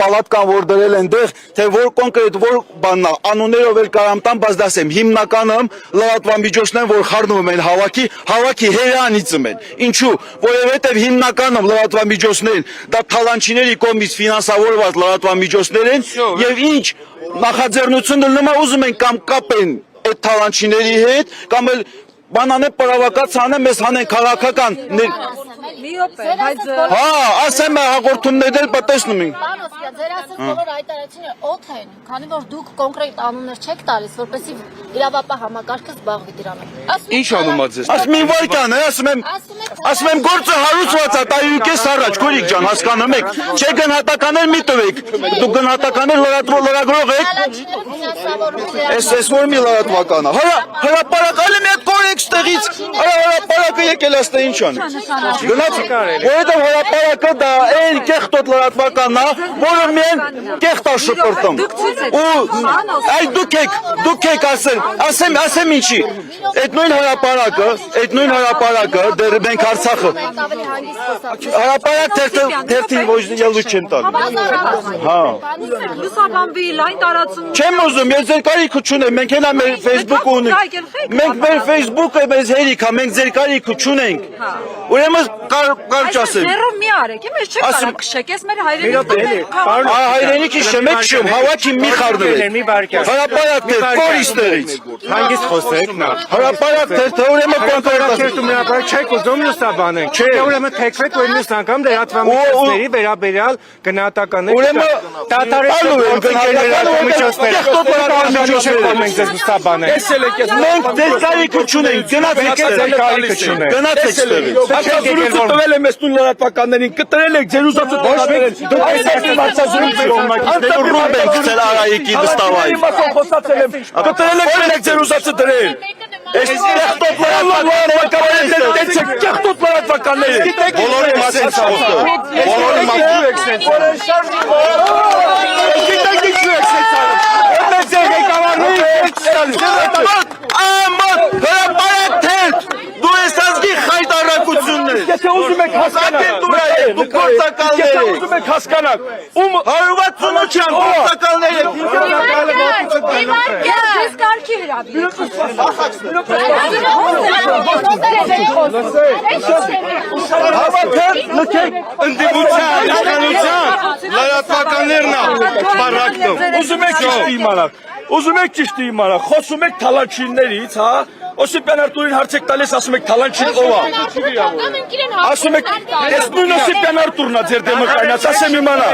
Պալատկան որ դրել են դեղ, թե որ կոնկրետ որ բանն է, անուններով էլ կարամ տամ, բայց դասեմ հիմնականում լրատվամիջոցներն որ խառնում են հավաքի հերանիցում են։ Ինչու՞, որովհետև հիմնականում լրատվամիջոցներն դա թալանչիների կողմից ֆինանսավորված լրատվամիջոցներ են եւ ինչ նախաձեռնություն դնում ուզում են կամ կապեն այդ թալանչիների հետ կամ էլ բանանը պարավակացանը մեզ հանեն քաղաքական հա, ասեմ հաղորդումներ էլ պատասնում ենք։ Ձեր ասած բոլոր հայտարարությունները օդ են, քանի որ դուք կոնկրետ անուններ չեք տալիս, որպեսզի իրավապահ համակարգը զբաղվի դրանով։ Ինչ անում ա ձեզ։ Ասում եմ վարկան, ասում եմ գործը հարուցված է, տարիուկես առաջ, քուրիկ ջան, հասկանում եք։ Չէ գնահատականներ մի տվեք։ Դուք գնահատականներ լրագրող եք։ Էս որ մի լրատվական է։ Հրապարակալը մի հատ կորեք ստեղից։ Հրապարակը եկել աստ ինչ անի։ Գնաց, որովհետև հրապարակը դա այն կեղտոտ լրատվականն է, որը միայն կեղտ է շպրտում։ Այ դուք եք ասեմ ինչի։ Այդ նույն հրապարակը դեռ մենք Արցախը հրապարակ թերթին ոչ ելույթ չեն տալու։ Հա։ Լուսաբանվի լայն տարածում։ Չեմ ուզում, ես ձեր կարիքը չունեմ, մենք հենա մեր Facebook-ը ունենք։ Մենք մեր Facebook-ը մեզ հերիք է, մենք ձեր կարիքը չունենք։ Ուրեմն կարճ ասեմ։ Ներով մի արեք, ես չեք կարող քշեք, ես մեր հայրենիքը։ Հայրենիքի շմեք շում, հավաքի մի խառնվեք։ Հրապարակ թե կորիստերից։ Հանգիստ խոսեք նա։ Հրապարակ թե ուրեմն Կոնկրետում հրապարակ չեք ուզում լուսաբանենք։ Չէ, ուրեմն թեքվեք որ մյուս անգամ լրատվամիջոցների վերաբերյալ գնահատականներ։ Ուրեմն դատարկ մենք ձեզ լուսաբանենք։ մենք դեր կարիքը չունենք, գնացեք ստեղից։ Հարցազրույցը տվել եմ ես նույն լրատվականներին, կտրել եք ձեր ուզածը տվել։ Դուք այսօր հարցազրույցը Դու ռումբ ենք ցել Արայիկի վստահայի։ կտրել եք ձեր ուզածը դրել։ Այս կեղտոտ լրատվականները։ Բոլորի մասին խոսքը։ Բոլորի մասին։ Գիտեք ինչ եք սեցարը։ Ո՞նց է եկավարի։ Աման, հրապարակ թերթ։ Դու ես ազգի խայտարակությունն ես։ Եթե ուզում եք հասկանալ, դու գործակալներ եթե եք։ ուզում եք հասկանալ, ում 168 գործակալներ եք։ Ես կարգի հրավիրեք։ Ընդդիմության, իշխանության լրատվականներն է բարակտում։ ուզում եք ճիշտ իմանալ, խոսում եք թալանչիներից, հա, Օսիպյան Արտուրին հարցեք տալիս, ասում եք թալանչին ով է։ Ասում եք, ես նույն Օսիպյան Արտուրն է ձեր դեմը կայնած, ասեմ իմանալ։